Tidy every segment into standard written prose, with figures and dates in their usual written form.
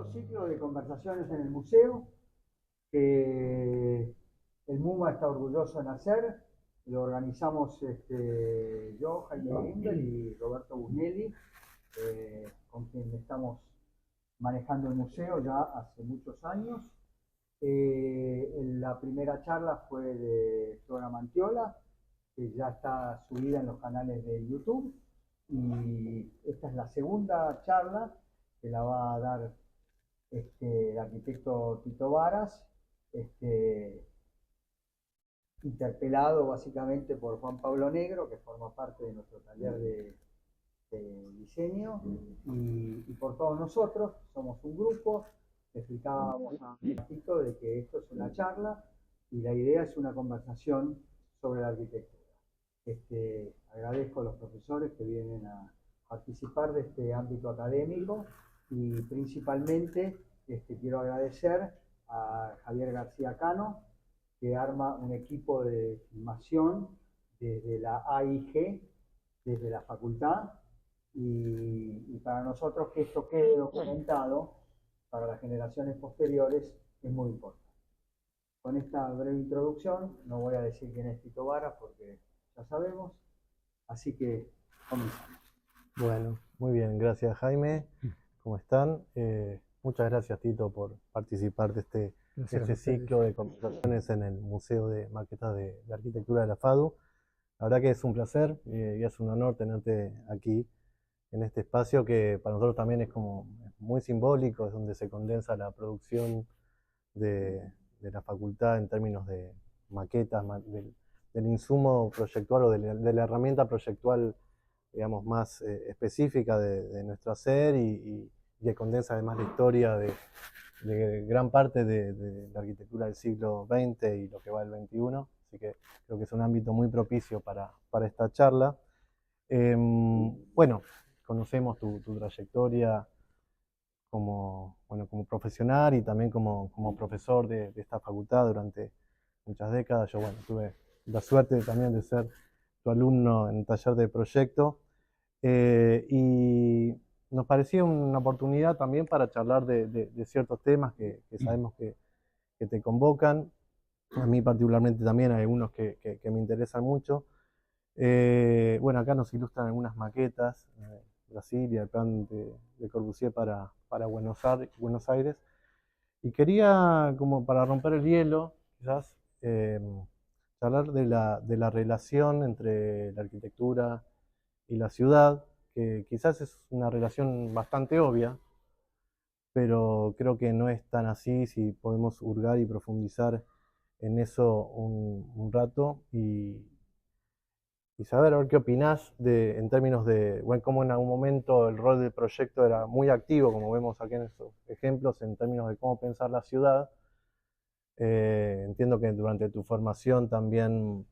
segundo ciclo de conversaciones en el museo, que el MUMA está orgulloso en hacer. Lo organizamos yo, Jaime Grimberg y Roberto Busnelli, con quien estamos manejando el museo ya hace muchos años. La primera charla fue de Flora Mantiola, que ya está subida en los canales de YouTube. Y esta es la segunda charla que la va a dar el arquitecto Tito Varas, interpelado básicamente por Juan Pablo Negro, que forma parte de nuestro taller de diseño, y por todos nosotros. Somos un grupo. Explicábamos a Tito de que esto es una charla y la idea es una conversación sobre la arquitectura. Agradezco a los profesores que vienen a participar de este ámbito académico, y principalmente quiero agradecer a Javier García Cano, que arma un equipo de filmación desde la AIG, desde la facultad, y para nosotros que esto quede documentado para las generaciones posteriores es muy importante. Con esta breve introducción, no voy a decir quién es Tito Varas porque ya sabemos, así que comenzamos. Bueno, muy bien, gracias Jaime. ¿Cómo están? Muchas gracias Tito por participar de este ciclo de conversaciones en el Museo de Maquetas de Arquitectura de la FADU. La verdad que es un placer y es un honor tenerte aquí en este espacio que para nosotros también es como muy simbólico, es donde se condensa la producción de la facultad en términos de maquetas, del insumo proyectual o de la herramienta proyectual, digamos, más específica de nuestro hacer y que condensa además la historia de gran parte de la arquitectura del siglo XX y lo que va del XXI. Así que creo que es un ámbito muy propicio para esta charla. Bueno, conocemos tu trayectoria como profesional y también como profesor de esta facultad durante muchas décadas. Yo, bueno, tuve la suerte también de ser tu alumno en el taller de proyecto, y nos parecía una oportunidad también para charlar de ciertos temas que sabemos que te convocan. A mí particularmente también hay algunos que me interesan mucho. Bueno, acá nos ilustran algunas maquetas, Brasil y el plan de Corbusier para Buenos Aires. Y quería, como para romper el hielo, quizás hablar de la relación entre la arquitectura y la ciudad, que quizás es una relación bastante obvia, pero creo que no es tan así si podemos hurgar y profundizar en eso un rato y saber a ver qué opinás en términos de, bueno, cómo en algún momento el rol del proyecto era muy activo, como vemos aquí en estos ejemplos, en términos de cómo pensar la ciudad. Entiendo que durante tu formación también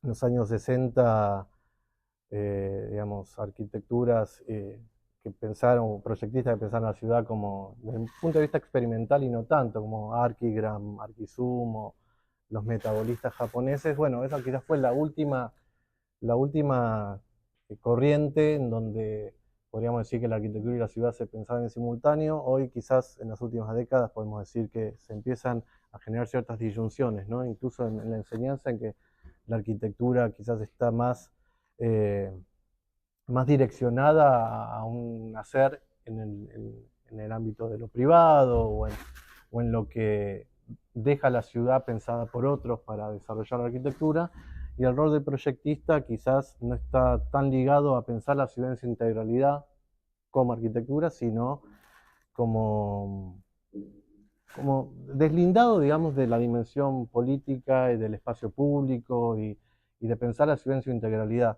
en los años 60, digamos, arquitecturas que pensaron, proyectistas que pensaron la ciudad como desde un punto de vista experimental y no tanto, como Archigram, Archizumo, los metabolistas japoneses. Bueno, esa quizás fue la última corriente en donde podríamos decir que la arquitectura y la ciudad se pensaban en simultáneo. Hoy quizás en las últimas décadas podemos decir que se empiezan a generar ciertas disyunciones, ¿no? Incluso en la enseñanza, en que la arquitectura quizás está más direccionada a un hacer en el ámbito de lo privado o en lo que deja la ciudad pensada por otros para desarrollar la arquitectura, y el rol del proyectista quizás no está tan ligado a pensar la ciudad en su integralidad como arquitectura, sino como deslindado, digamos, de la dimensión política y del espacio público y de pensar la ciudad en su integralidad.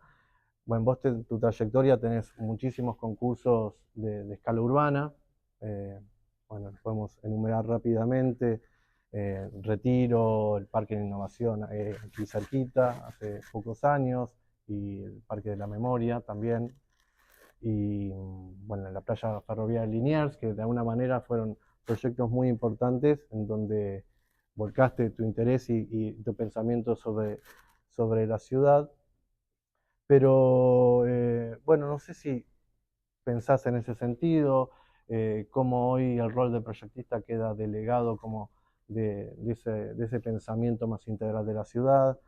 Bueno, vos tu trayectoria tenés muchísimos concursos de escala urbana. Bueno, los podemos enumerar rápidamente. Retiro, el Parque de Innovación aquí cerquita, hace pocos años, y el Parque de la Memoria también. Y bueno, en la playa ferroviaria de Liniers, que de alguna manera fueron proyectos muy importantes en donde volcaste tu interés y tu pensamiento sobre la ciudad. Pero bueno, no sé si pensás en ese sentido, cómo hoy el rol del proyectista queda delegado como de ese pensamiento más integral de la ciudad.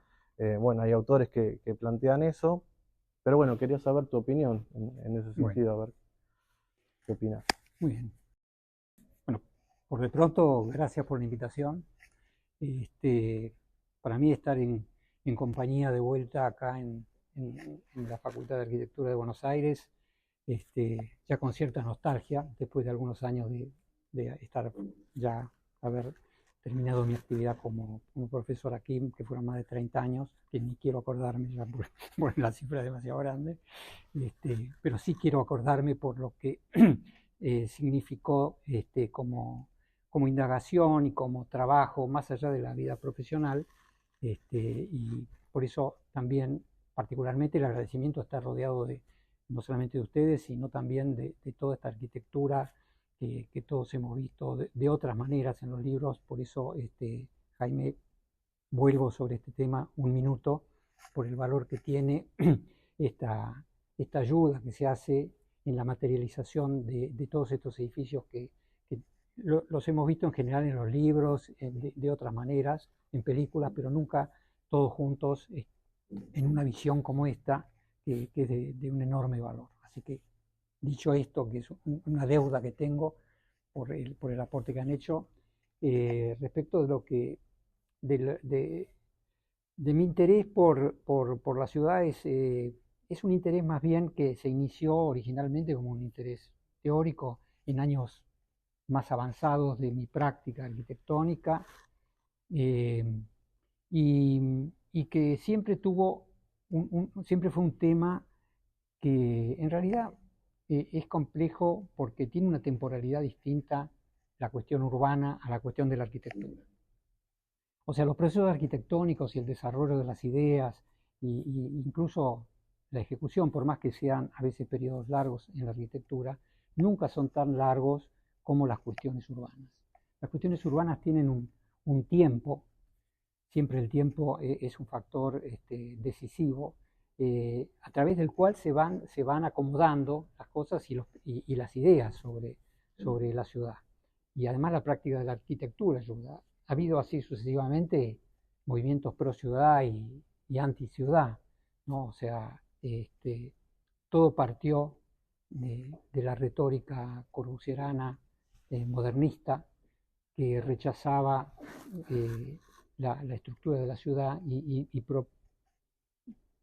Bueno, hay autores que plantean eso, pero bueno, quería saber tu opinión en ese sentido, a ver qué opinas. Muy bien. Bueno, por de pronto, gracias por la invitación. Para mí estar en compañía de vuelta acá en la Facultad de Arquitectura de Buenos Aires, ya con cierta nostalgia, después de algunos años de estar ya, haber terminado mi actividad como profesor aquí, que fueron más de 30 años, que ni quiero acordarme ya por la cifra demasiado grande, pero sí quiero acordarme por lo que significó como indagación y como trabajo más allá de la vida profesional, y por eso también particularmente el agradecimiento está rodeado no solamente de ustedes, sino también de toda esta arquitectura que todos hemos visto de otras maneras en los libros. Por eso, Jaime, vuelvo sobre este tema un minuto, por el valor que tiene esta ayuda que se hace en la materialización de todos estos edificios que los hemos visto en general en los libros, de otras maneras, en películas, pero nunca todos juntos en una visión como esta, que es de un enorme valor. Así que, dicho esto, que es una deuda que tengo por el aporte que han hecho, respecto de lo que de mi interés por la ciudad es un interés más bien que se inició originalmente como un interés teórico en años más avanzados de mi práctica arquitectónica, y que siempre siempre fue un tema que en realidad es complejo porque tiene una temporalidad distinta, la cuestión urbana a la cuestión de la arquitectura. O sea, los procesos arquitectónicos y el desarrollo de las ideas, y incluso la ejecución, por más que sean a veces periodos largos en la arquitectura, nunca son tan largos como las cuestiones urbanas. Las cuestiones urbanas tienen un tiempo, siempre el tiempo es un factor decisivo, a través del cual se van acomodando las cosas y las ideas sobre la ciudad. Y además la práctica de la arquitectura ayuda. Ha habido así sucesivamente movimientos pro ciudad y anti ciudad, ¿no? O sea, todo partió de la retórica corbusierana modernista, que rechazaba la estructura de la ciudad y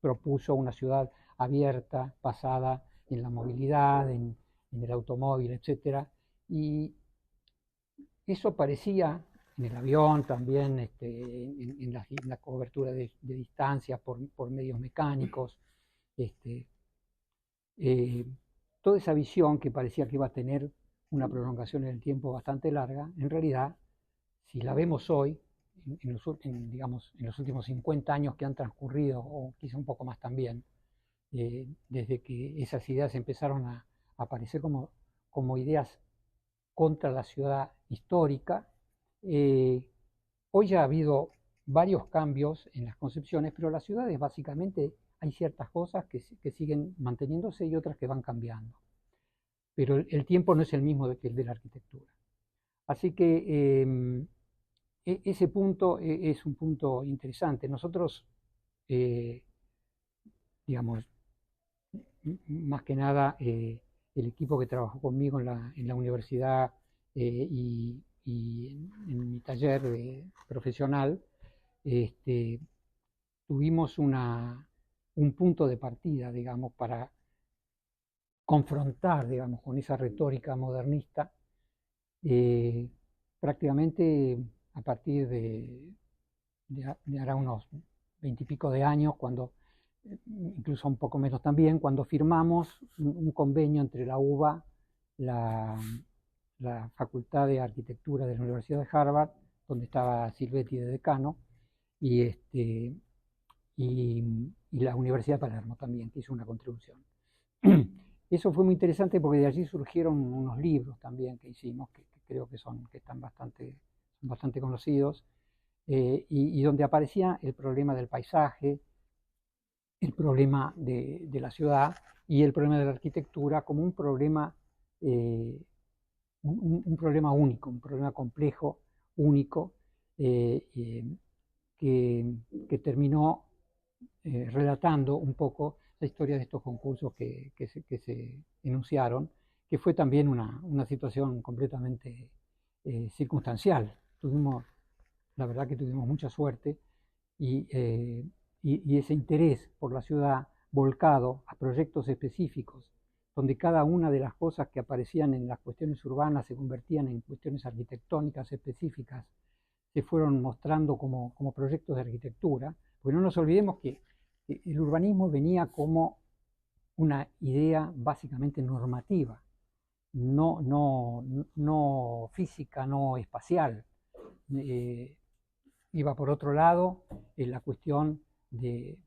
propuso una ciudad abierta, basada en la movilidad, en el automóvil, etc. Y eso parecía en el avión también, en la cobertura de distancias por medios mecánicos, toda esa visión que parecía que iba a tener una prolongación en el tiempo bastante larga, en realidad, si la vemos hoy, digamos, en los últimos 50 años que han transcurrido, o quizá un poco más también, desde que esas ideas empezaron a aparecer como ideas contra la ciudad histórica, hoy ya ha habido varios cambios en las concepciones, pero las ciudades básicamente hay ciertas cosas que siguen manteniéndose y otras que van cambiando. Pero el tiempo no es el mismo que el de la arquitectura. Así que ese punto es un punto interesante. Nosotros, digamos, más que nada, el equipo que trabajó conmigo en la universidad y en mi taller profesional, tuvimos un punto de partida, digamos, para confrontar, digamos, con esa retórica modernista, prácticamente a partir de hará unos 20 y pico de años, cuando, incluso un poco menos también, cuando firmamos un convenio entre la UBA, la Facultad de Arquitectura de la Universidad de Harvard, donde estaba Silvetti de decano, y la Universidad de Palermo también, que hizo una contribución. Eso fue muy interesante porque de allí surgieron unos libros también que hicimos, que creo que están bastante conocidos, y donde aparecía el problema del paisaje, el problema de la ciudad y el problema de la arquitectura como un problema un problema único, un problema complejo, único, que terminó relatando un poco la historia de estos concursos que se enunciaron, que fue también una situación completamente circunstancial. La verdad que tuvimos mucha suerte y ese interés por la ciudad volcado a proyectos específicos, donde cada una de las cosas que aparecían en las cuestiones urbanas se convertían en cuestiones arquitectónicas específicas, se fueron mostrando como proyectos de arquitectura, porque no nos olvidemos que el urbanismo venía como una idea básicamente normativa, no física, no espacial. Iba por otro lado la cuestión de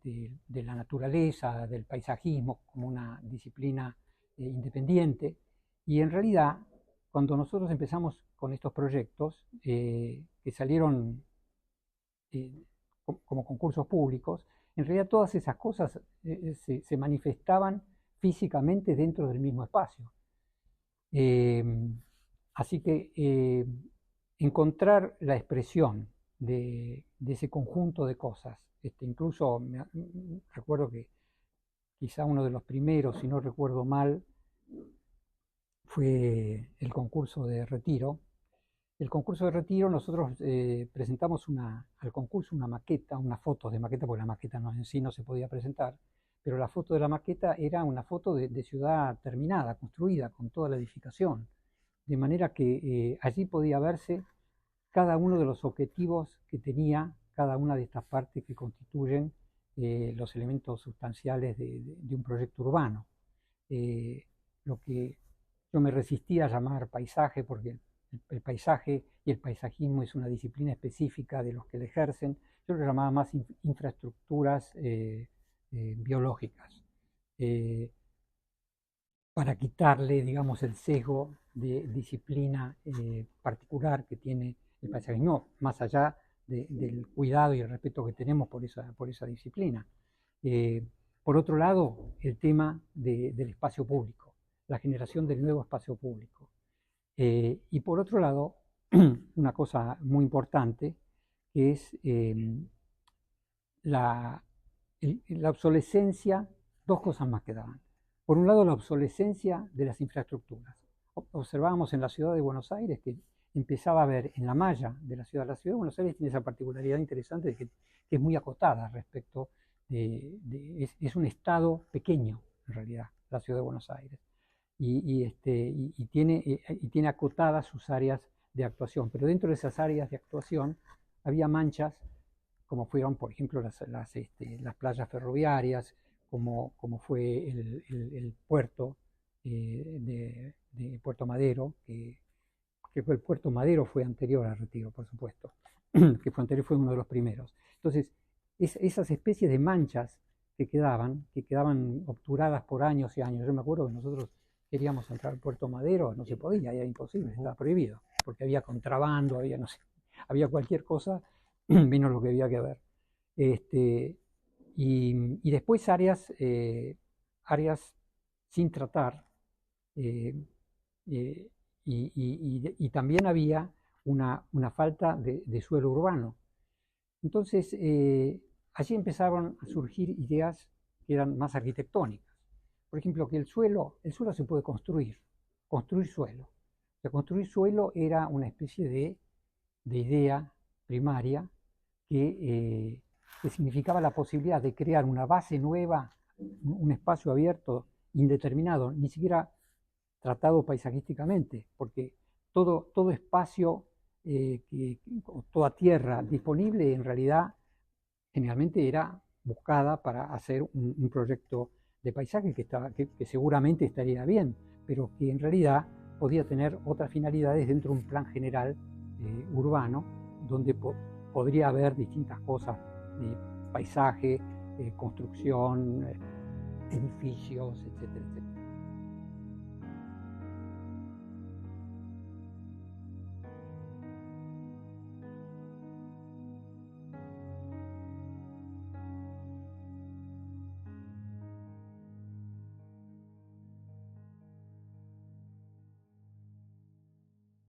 la naturaleza, del paisajismo como una disciplina independiente, y en realidad cuando nosotros empezamos con estos proyectos que salieron como concursos públicos, en realidad todas esas cosas se manifestaban físicamente dentro del mismo espacio. Así que encontrar la expresión de ese conjunto de cosas, incluso recuerdo que quizá uno de los primeros, si no recuerdo mal, fue el concurso de Retiro. El concurso de Retiro, nosotros presentamos al concurso una maqueta, unas fotos de maqueta, porque la maqueta en sí no se podía presentar, pero la foto de la maqueta era una foto de ciudad terminada, construida, con toda la edificación, de manera que allí podía verse cada uno de los objetivos que tenía cada una de estas partes que constituyen los elementos sustanciales de un proyecto urbano. Lo que yo me resistía a llamar paisaje, porque el paisaje y el paisajismo es una disciplina específica de los que lo ejercen, yo lo llamaba más infraestructuras biológicas, para quitarle, digamos, el sesgo de disciplina particular que tiene el paisajismo, más allá del cuidado y el respeto que tenemos por esa disciplina. Por otro lado, el tema del espacio público, la generación del nuevo espacio público. Y por otro lado, una cosa muy importante, que es la obsolescencia, dos cosas más quedaban. Por un lado, la obsolescencia de las infraestructuras. Observábamos en la ciudad de Buenos Aires que empezaba a haber en la malla de la ciudad de Buenos Aires tiene esa particularidad interesante de que es muy acotada respecto es un estado pequeño, en realidad, la ciudad de Buenos Aires. Y tiene acotadas sus áreas de actuación, pero dentro de esas áreas de actuación había manchas, como fueron, por ejemplo, las playas ferroviarias, como fue el puerto de Puerto Madero, que fue el Puerto Madero, fue anterior a Retiro, por supuesto, que fue uno de los primeros. Entonces, esas especies de manchas que quedaban obturadas por años y años. Yo me acuerdo que nosotros queríamos entrar al Puerto Madero, no se podía, era imposible, estaba prohibido, porque había contrabando, había cualquier cosa, menos lo que había que ver. Y después áreas sin tratar, y también había una falta de suelo urbano. Entonces, allí empezaron a surgir ideas que eran más arquitectónicas. Por ejemplo, que el suelo se puede construir suelo. O sea, construir suelo era una especie de idea primaria que significaba la posibilidad de crear una base nueva, un espacio abierto, indeterminado, ni siquiera tratado paisajísticamente, porque todo espacio, toda tierra disponible en realidad generalmente era buscada para hacer un proyecto de paisaje que seguramente estaría bien, pero que en realidad podía tener otras finalidades dentro de un plan general urbano, donde podría haber distintas cosas, paisaje, construcción, edificios, etcétera, etcétera.